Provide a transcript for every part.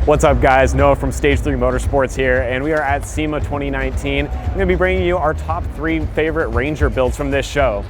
What's up guys, Noah from Stage 3 Motorsports here, and we are at SEMA 2019. I'm going to be bringing you our top 3 favorite Ranger builds from this show.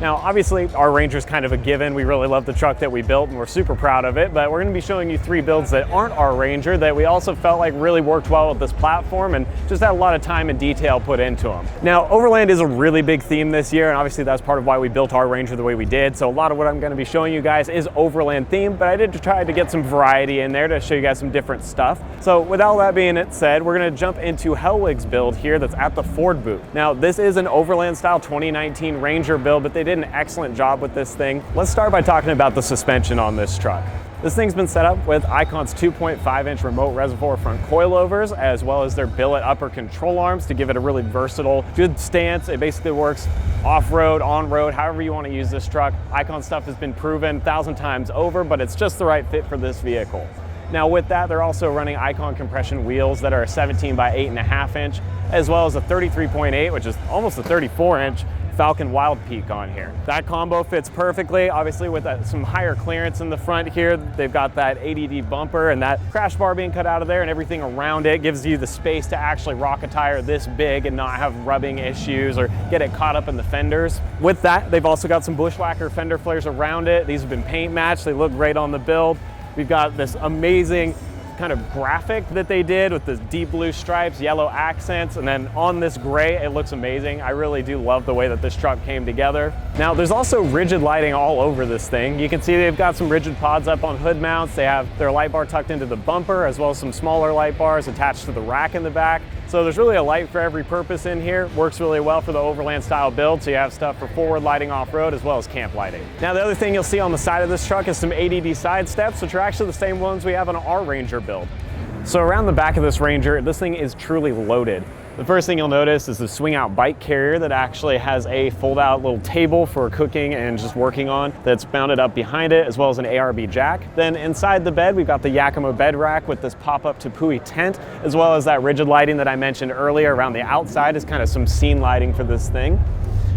Now, obviously, our Ranger's kind of a given. We really love the truck that we built and we're super proud of it, but we're gonna be showing you 3 builds that aren't our Ranger that we also felt like really worked well with this platform and just had a lot of time and detail put into them. Now, Overland is a really big theme this year, and obviously that's part of why we built our Ranger the way we did. So a lot of what I'm gonna be showing you guys is Overland themed, but I did try to get some variety in there to show you guys some different stuff. So with all that being said, we're gonna jump into Hellwig's build here that's at the Ford booth. Now, this is an Overland style 2019 Ranger build, but they did an excellent job with this thing. Let's start by talking about the suspension on this truck. This thing's been set up with Icon's 2.5-inch remote reservoir front coilovers, as well as their billet upper control arms to give it a really versatile, good stance. It basically works off-road, on-road, however you want to use this truck. Icon stuff has been proven 1,000 times over, but it's just the right fit for this vehicle. Now with that, they're also running Icon compression wheels that are a 17 by 8.5 inch, as well as a 33.8, which is almost a 34-inch Falcon Wild Peak on here. That combo fits perfectly, obviously with some higher clearance in the front here. They've got that ADD bumper and that crash bar being cut out of there, and everything around it gives you the space to actually rock a tire this big and not have rubbing issues or get it caught up in the fenders. With that, they've also got some Bushwhacker fender flares around it. These have been paint matched. They look great on the build. We've got this amazing kind of graphic that they did with the deep blue stripes, yellow accents, and then on this gray, it looks amazing. I really do love the way that this truck came together. Now, there's also rigid lighting all over this thing. You can see they've got some rigid pods up on hood mounts. They have their light bar tucked into the bumper, as well as some smaller light bars attached to the rack in the back. So there's really a light for every purpose in here. Works really well for the Overland style build, so you have stuff for forward lighting off-road as well as camp lighting. Now, the other thing you'll see on the side of this truck is some ADD side steps, which are actually the same ones we have on our Ranger build. So around the back of this Ranger, this thing is truly loaded. The first thing you'll notice is the swing out bike carrier that actually has a fold out little table for cooking and just working on that's mounted up behind it, as well as an ARB jack. Then inside the bed, we've got the Yakima bed rack with this pop-up Tepui tent, as well as that rigid lighting that I mentioned earlier. Around the outside is kind of some scene lighting for this thing.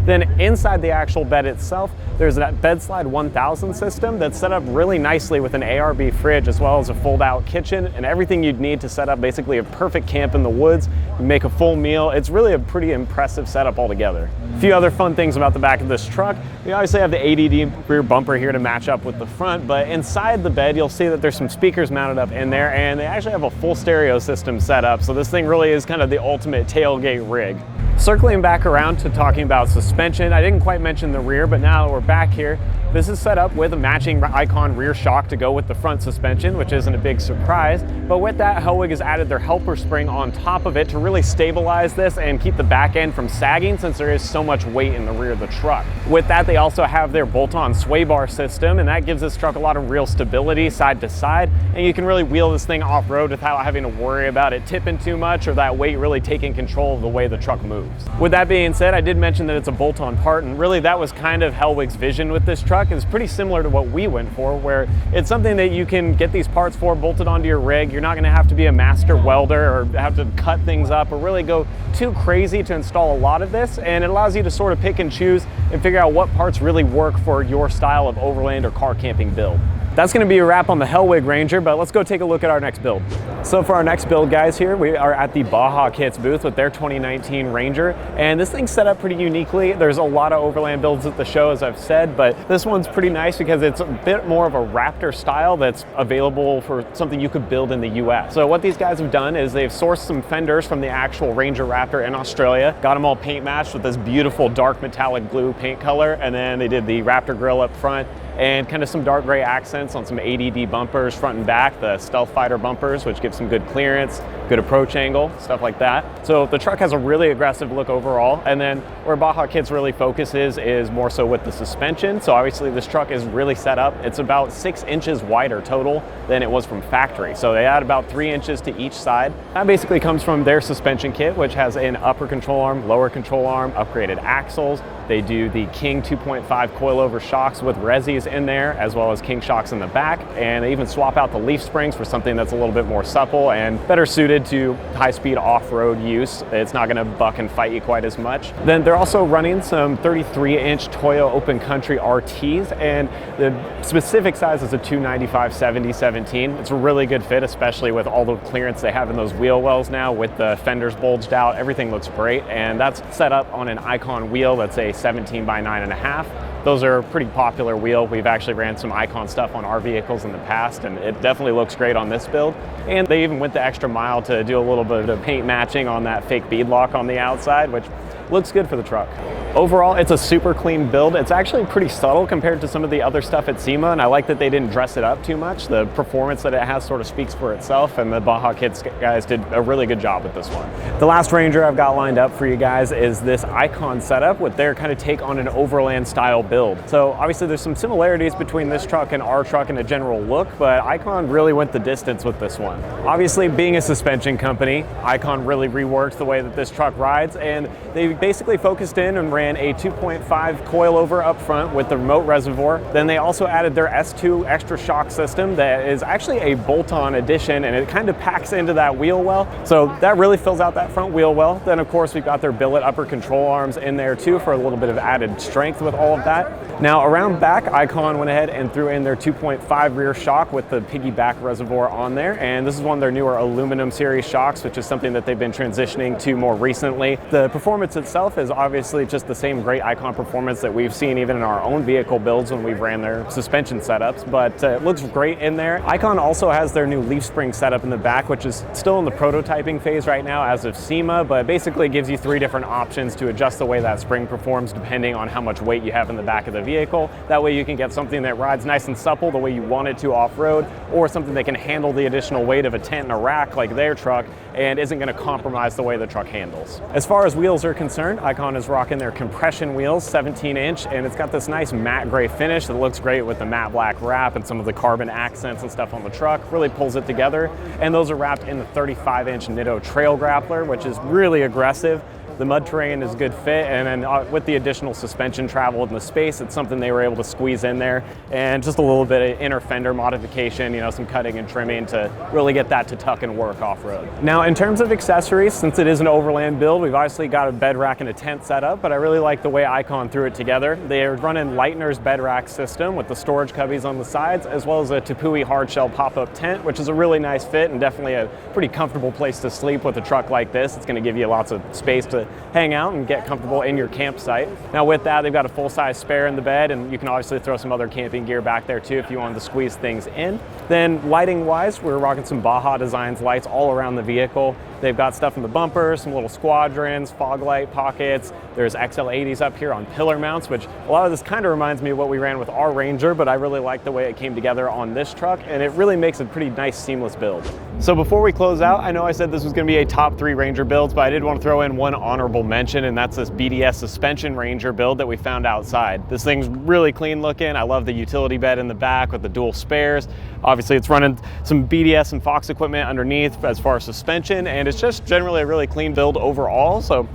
Then inside the actual bed itself, there's that Bedslide 1000 system that's set up really nicely with an ARB fridge, as well as a fold-out kitchen and everything you'd need to set up basically a perfect camp in the woods. You make a full meal. It's really a pretty impressive setup altogether. A few other fun things about the back of this truck. We obviously have the ADD rear bumper here to match up with the front, but inside the bed, you'll see that there's some speakers mounted up in there, and they actually have a full stereo system set up. So this thing really is kind of the ultimate tailgate rig. Circling back around to talking about suspension, I didn't quite mention the rear, but now that we're back here, this is set up with a matching Icon rear shock to go with the front suspension, which isn't a big surprise. But with that, Hellwig has added their helper spring on top of it to really stabilize this and keep the back end from sagging, since there is so much weight in the rear of the truck. With that, they also have their bolt-on sway bar system, and that gives this truck a lot of real stability side to side, and you can really wheel this thing off-road without having to worry about it tipping too much or that weight really taking control of the way the truck moves. With that being said, I did mention that it's a bolt-on part, and really that was kind of Hellwig's vision with this truck. It's pretty similar to what we went for, where it's something that you can get these parts for bolted onto your rig. You're not going to have to be a master welder or have to cut things up or really go too crazy to install a lot of this, and it allows you to sort of pick and choose and figure out what parts really work for your style of overland or car camping build. That's going to be a wrap on the Hellwig Ranger, but let's go take a look at our next build. So for our next build, guys, here we are at the Baja Kits booth with their 2019 Ranger, and this thing's set up pretty uniquely. There's a lot of Overland builds at the show, as I've said, but this one's pretty nice because it's a bit more of a Raptor style that's available for something you could build in the US. So what these guys have done is they've sourced some fenders from the actual Ranger Raptor in Australia, got them all paint matched with this beautiful dark metallic blue paint color, and then they did the Raptor grille up front and kind of some dark gray accents on some ADD bumpers front and back, the Stealth Fighter bumpers, which give some good clearance, good approach angle, stuff like that. So the truck has a really aggressive look overall, and then where Baja Kits really focuses is more so with the suspension. So obviously this truck is really set up. It's about 6 inches wider total than it was from factory. So they add about 3 inches to each side. That basically comes from their suspension kit, which has an upper control arm, lower control arm, upgraded axles. They do the King 2.5 coilover shocks with resis in there, as well as King shocks in the back, and they even swap out the leaf springs for something that's a little bit more supple and better suited suited to high-speed off-road use. It's not going to buck and fight you quite as much. Then they're also running some 33-inch Toyo Open Country RTs, and the specific size is a 295/70/17. It's a really good fit, especially with all the clearance they have in those wheel wells now with the fenders bulged out. Everything looks great, and that's set up on an Icon wheel that's a 17 by 9.5. Those are a pretty popular wheel. We've actually ran some Icon stuff on our vehicles in the past, and it definitely looks great on this build. And they even went the extra mile to do a little bit of paint matching on that fake beadlock on the outside, which looks good for the truck. Overall, it's a super clean build. It's actually pretty subtle compared to some of the other stuff at SEMA, and I like that they didn't dress it up too much. The performance that it has sort of speaks for itself, and the Baja Kids guys did a really good job with this one. The last Ranger I've got lined up for you guys is this Icon setup with their kind of take on an Overland style build. So obviously there's some similarities between this truck and our truck in a general look, but Icon really went the distance with this one. Obviously, being a suspension company, Icon really reworked the way that this truck rides, and they basically focused in and ran a 2.5 coilover up front with the remote reservoir. Then they also added their S2 extra shock system that is actually a bolt-on addition, and it kind of packs into that wheel well. So that really fills out that front wheel well. Then of course we've got their billet upper control arms in there too for a little bit of added strength with all of that. Now around back, Icon went ahead and threw in their 2.5 rear shock with the piggyback reservoir on there. And this is one of their newer aluminum series shocks, which is something that they've been transitioning to more recently. The performance itself is obviously just the same great Icon performance that we've seen even in our own vehicle builds when we've ran their suspension setups, but it looks great in there. Icon also has their new leaf spring setup in the back, which is still in the prototyping phase right now as of SEMA, but basically gives you 3 different options to adjust the way that spring performs depending on how much weight you have in the back of the vehicle. That way you can get something that rides nice and supple the way you want it to off-road, or something that can handle the additional weight of a tent and a rack like their truck and isn't going to compromise the way the truck handles. As far as wheels are concerned, Icon is rocking their compression wheels, 17-inch, and it's got this nice matte gray finish that looks great with the matte black wrap and some of the carbon accents and stuff on the truck. Really pulls it together. And those are wrapped in the 35-inch Nitto Trail Grappler, which is really aggressive. The mud terrain is a good fit, and then with the additional suspension travel in the space, it's something they were able to squeeze in there, and just a little bit of inner fender modification, you know, some cutting and trimming to really get that to tuck and work off-road. Now, in terms of accessories, since it is an Overland build, we've obviously got a bed rack and a tent set up, but I really like the way Icon threw it together. They're running Leitner's bed rack system with the storage cubbies on the sides, as well as a Tepui hardshell pop-up tent, which is a really nice fit and definitely a pretty comfortable place to sleep with a truck like this. It's going to give you lots of space to hang out and get comfortable in your campsite. Now with that, they've got a full-size spare in the bed, and you can obviously throw some other camping gear back there too if you wanted to squeeze things in. Then lighting-wise, we're rocking some Baja Designs lights all around the vehicle. They've got stuff in the bumper, some little squadrons, fog light pockets. There's XL80s up here on pillar mounts, which a lot of this kind of reminds me of what we ran with our Ranger, but I really like the way it came together on this truck, and it really makes a pretty nice seamless build. So before we close out, I know I said this was going to be a top 3 Ranger builds, but I did want to throw in one honorable mention, and that's this BDS suspension Ranger build that we found outside. This thing's really clean looking. I love the utility bed in the back with the dual spares. Obviously it's running some BDS and Fox equipment underneath as far as suspension, and it's just generally a really clean build overall. So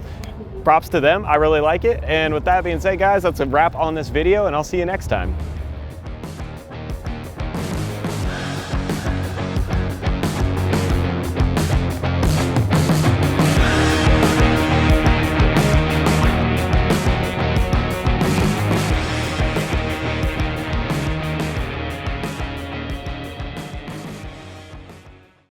props to them. I really like it. And with that being said, guys, that's a wrap on this video, and I'll see you next time.